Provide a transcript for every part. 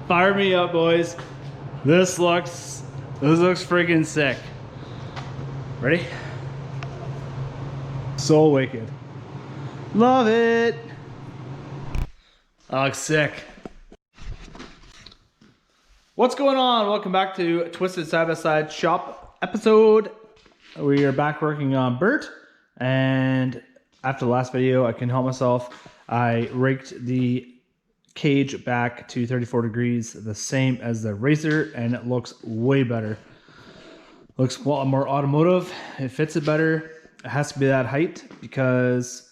Fire me up, boys. This looks freaking sick. Ready? So wicked. Love it. That looks sick. What's going on? Welcome back to Twisted Side by Side Shop episode. We are back working on Bert, and after the last video, I can help myself. I raked the cage back to 34 degrees, the same as the racer, and it looks way better. Looks a lot more automotive. It fits it better. It has to be that height because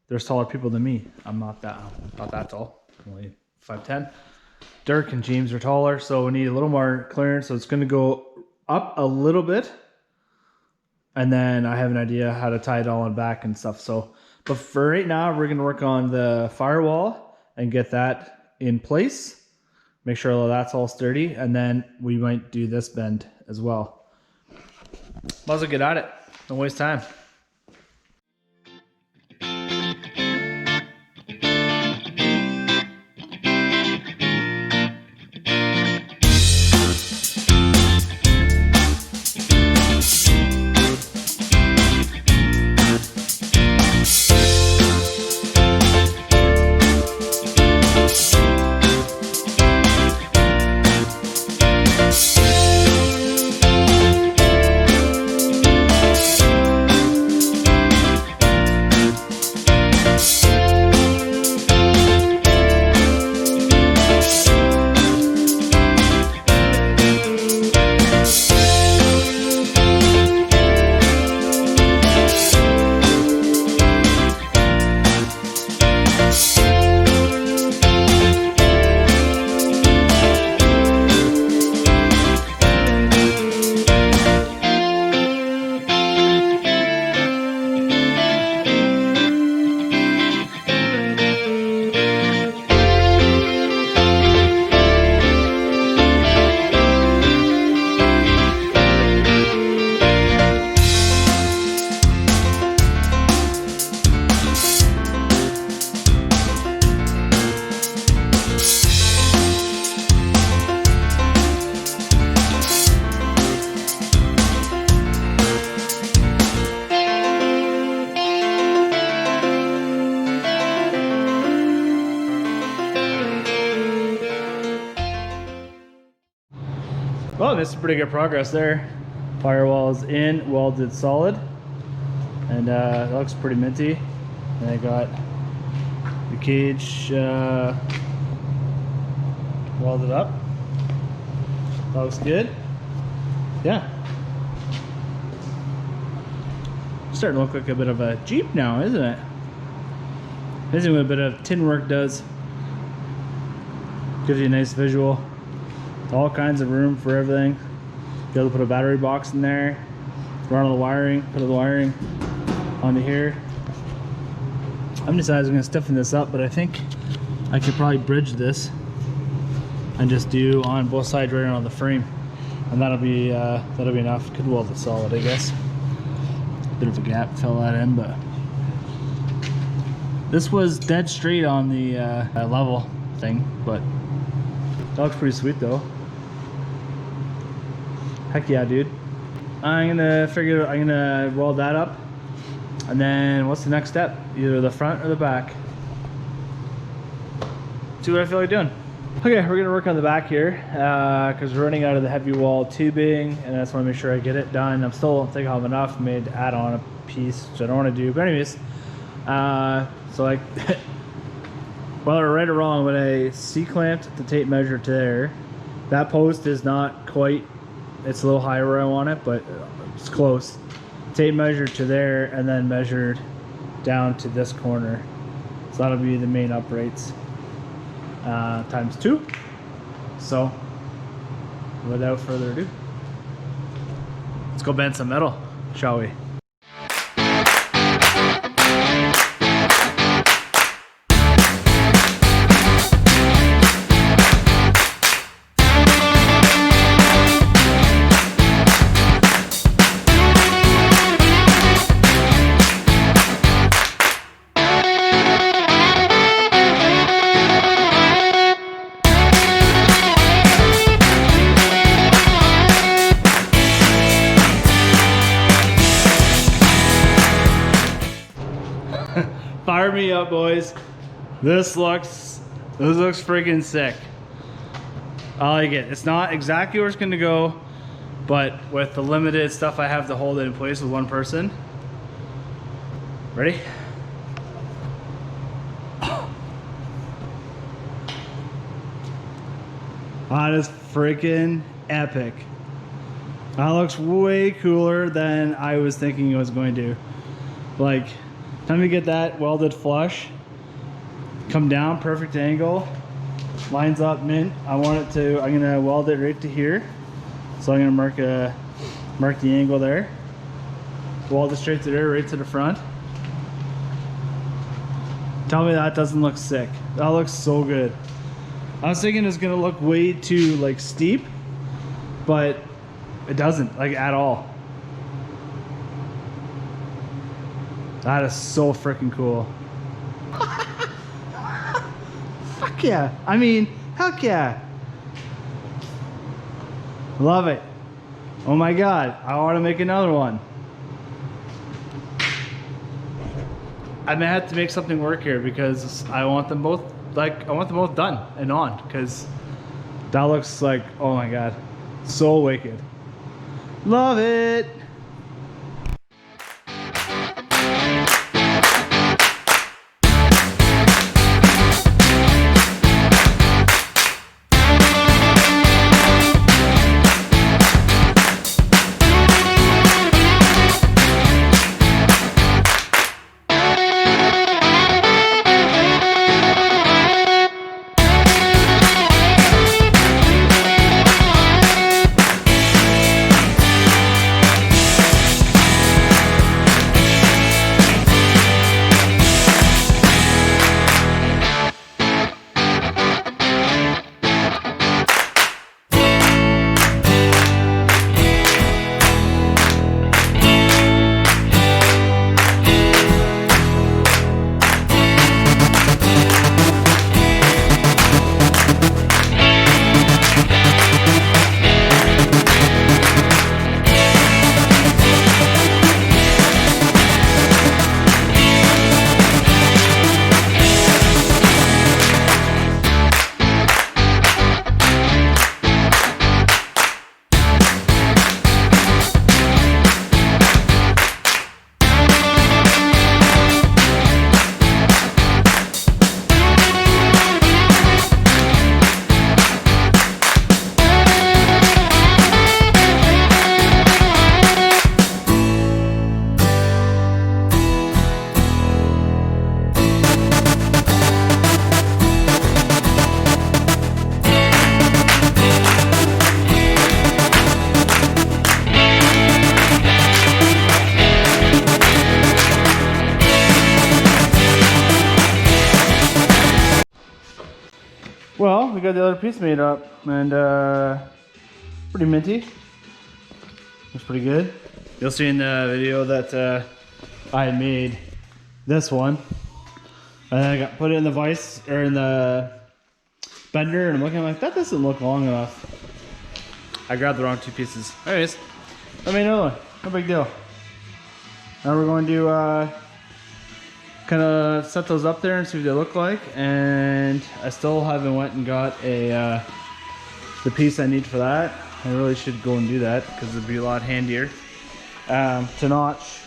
there's taller people than me. I'm not that tall. I'm only 5'10". Dirk and James are taller, so we need a little more clearance. So it's going to go up a little bit, and then I have an idea how to tie it all on back and stuff. So, but for right now, we're going to work on the firewall and get that in place. Make sure that's all sturdy, and then we might do this bend as well. Might as well get at it. Don't waste time. Well, this is pretty good progress there. Firewall is in, welded solid, and it looks pretty minty. And I got the cage welded up. That looks good. Yeah. Starting to look like a bit of a Jeep now, isn't it? Amazing what a bit of tin work does. Gives you a nice visual. All kinds of room for everything. Be able to put a battery box in there, run all the wiring, put the wiring onto here. I'm deciding I'm going to stiffen this up, but I think I could probably bridge this and just do on both sides right on the frame, and that'll be enough. Could weld it solid, I guess. Bit of a gap, fill that in, but this was dead straight on the level thing, but that looks pretty sweet though. Heck yeah, dude. I'm gonna weld that up, and then what's the next step? Either the front or the back. See what I feel like doing. Okay, we're gonna work on the back here because we're running out of the heavy wall tubing, and I just want to make sure I get it done. I'm still don't think I'll have enough. Made to add on a piece, which I don't want to do. But anyways, so like, whether right or wrong, when I C-clamped the tape measure to there, that post is not quite. It's a little higher where I want it, but it's close. Tape measured to there, and then measured down to this corner. So that'll be the main uprights times 2. So without further ado, let's go bend some metal, shall we? Fire me up, boys. This looks freaking sick. I like it. It's not exactly where it's gonna go, but with the limited stuff I have to hold it in place with one person. Ready? That is freaking epic. That looks way cooler than I was thinking it was going to. Like, time to get that welded flush, come down, perfect angle, lines up mint. I'm gonna weld it right to here. So I'm gonna mark the angle there. Weld it straight to there, right to the front. Tell me that doesn't look sick. That looks so good. I was thinking it's gonna look way too like steep, but it doesn't, like, at all. That is so freaking cool. Fuck yeah. I mean, heck yeah. Love it. Oh my God, I want to make another one. I may have to make something work here because I want them both, like, I want them both done and on, because that looks like, oh my God, so wicked. Love it. Well, we got the other piece made up, and pretty minty. Looks pretty good. You'll see in the video that I had made this one, and I put it in the vise, or in the bender, and I'm looking like, that doesn't look long enough. I grabbed the wrong two pieces. Anyways, I made another one. No big deal. Now we're going to kind of set those up there and see what they look like, and I still haven't went and got the piece I need for that. I really should go and do that because it'd be a lot handier to notch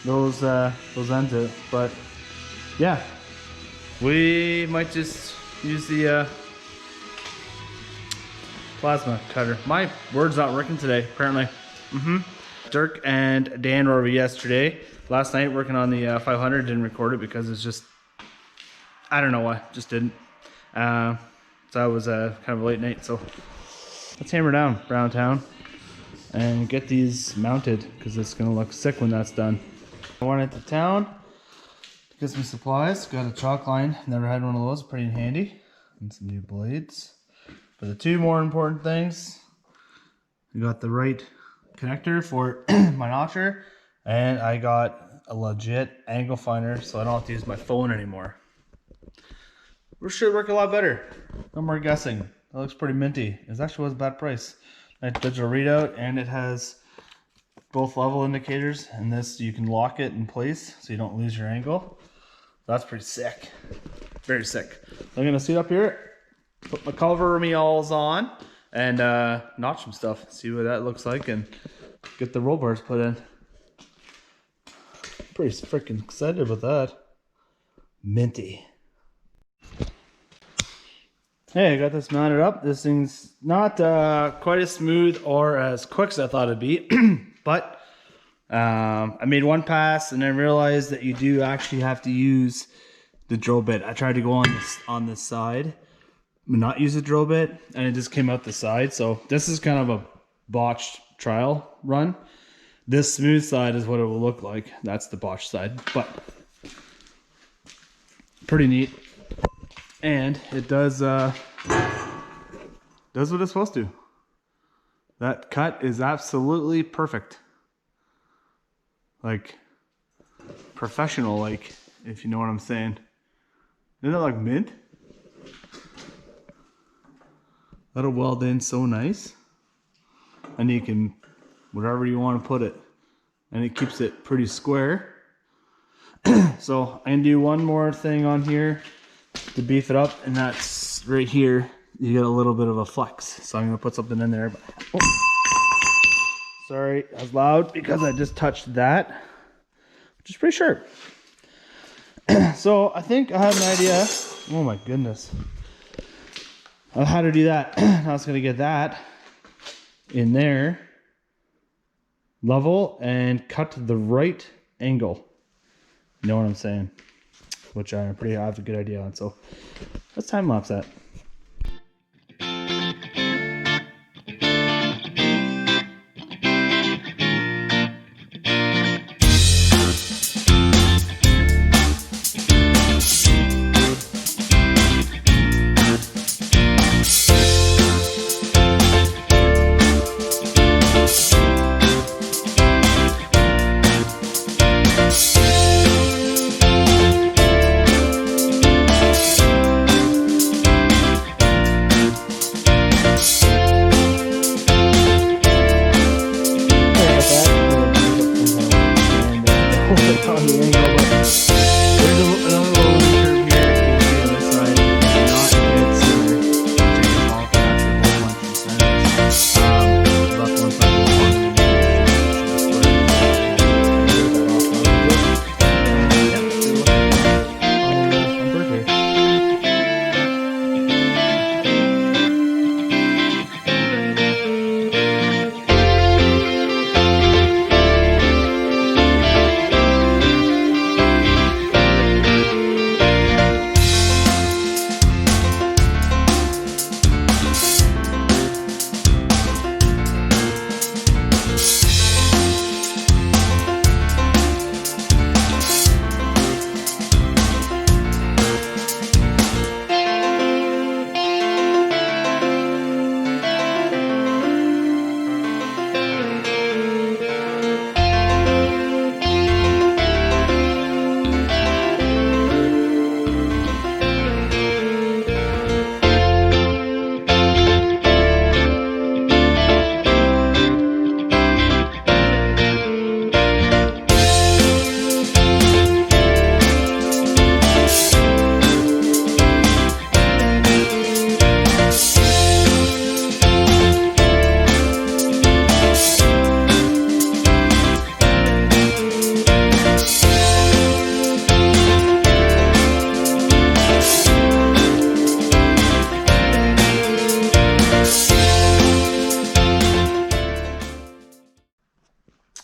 those ends out. But yeah, we might just use the plasma cutter. My word's not working today, apparently. Dirk and Dan were over yesterday. Last night working on the 500, didn't record it because it's just, I don't know why, just didn't. So that was kind of a late night, so let's hammer down around town and get these mounted because it's gonna look sick when that's done. I went into town to get some supplies, got a chalk line, never had one of those, pretty handy, and some new blades. But the two more important things, I got the right connector for my notcher, and I got a legit angle finder so I don't have to use my phone anymore. It should work a lot better. No more guessing. That looks pretty minty. It actually was a bad price. Nice digital readout, and it has both level indicators, and this you can lock it in place so you don't lose your angle. That's pretty sick. Very sick. I'm gonna sit up here, put my cover meals on, and notch some stuff. See what that looks like, and get the roll bars put in. Pretty freaking excited about that. Minty. Hey, I got this mounted up. This thing's not quite as smooth or as quick as I thought it'd be, but I made one pass and then realized that you do actually have to use the drill bit. I tried to go on this side, but not use the drill bit, and it just came out the side. So this is kind of a botched trial run. This smooth side is what it will look like. That's the botched side, but pretty neat. And it does what it's supposed to. That cut is absolutely perfect. Like professional, like, if you know what I'm saying. Isn't that like mint? That'll weld in so nice. And you can, wherever you want to put it. And it keeps it pretty square. So I can do one more thing on here to beef it up, and that's right here. You get a little bit of a flex. So I'm gonna put something in there. Oh. Sorry, I was loud because I just touched that, which is pretty sharp. So I think I have an idea. Oh my goodness. Of how to do that. I was gonna get that in there, level, and cut the right angle. You know what I'm saying? Which I have a good idea on. So let's time lapse that.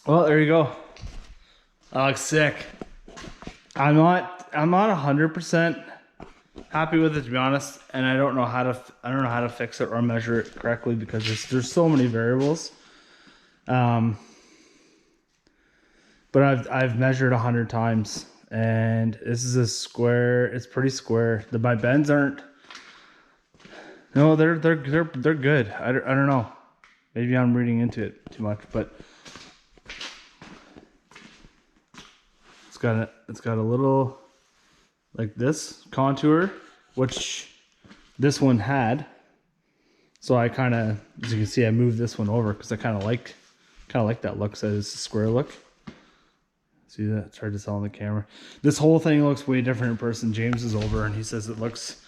Well, there you go. That looks sick. I'm not 100% happy with it, to be honest, and I don't know how to fix it or measure it correctly because there's so many variables. But I've measured 100 times, and this is a square. It's pretty square. My bends aren't. No, they're good. I don't know. Maybe I'm reading into it too much, but it's got a little like this contour, which this one had. So I kind of, as you can see, I moved this one over because I kind of like that look. So it's a square look. See that? It's hard to tell on the camera. This whole thing looks way different in person. James is over and he says it looks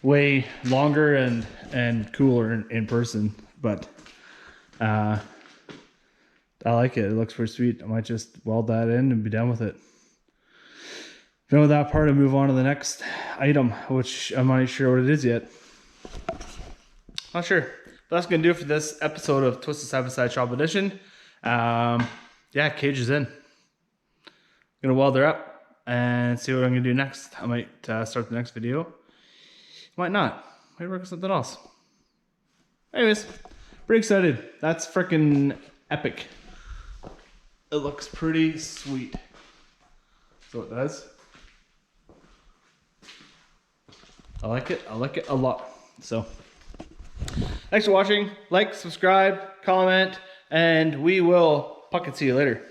way longer and cooler in person. But I like it. It looks pretty sweet. I might just weld that in and be done with it. Done with that part, I move on to the next item, which I'm not sure what it is yet. Not sure. But that's going to do it for this episode of Twisted Side by Side Shop Edition. Yeah, cage is in. Going to weld her up and see what I'm going to do next. I might start the next video. Might not. Might work on something else. Anyways, pretty excited. That's freaking epic. It looks pretty sweet. So it does. I like it. I like it a lot. So, thanks for watching. Like, subscribe, comment, and we will fucking see you later.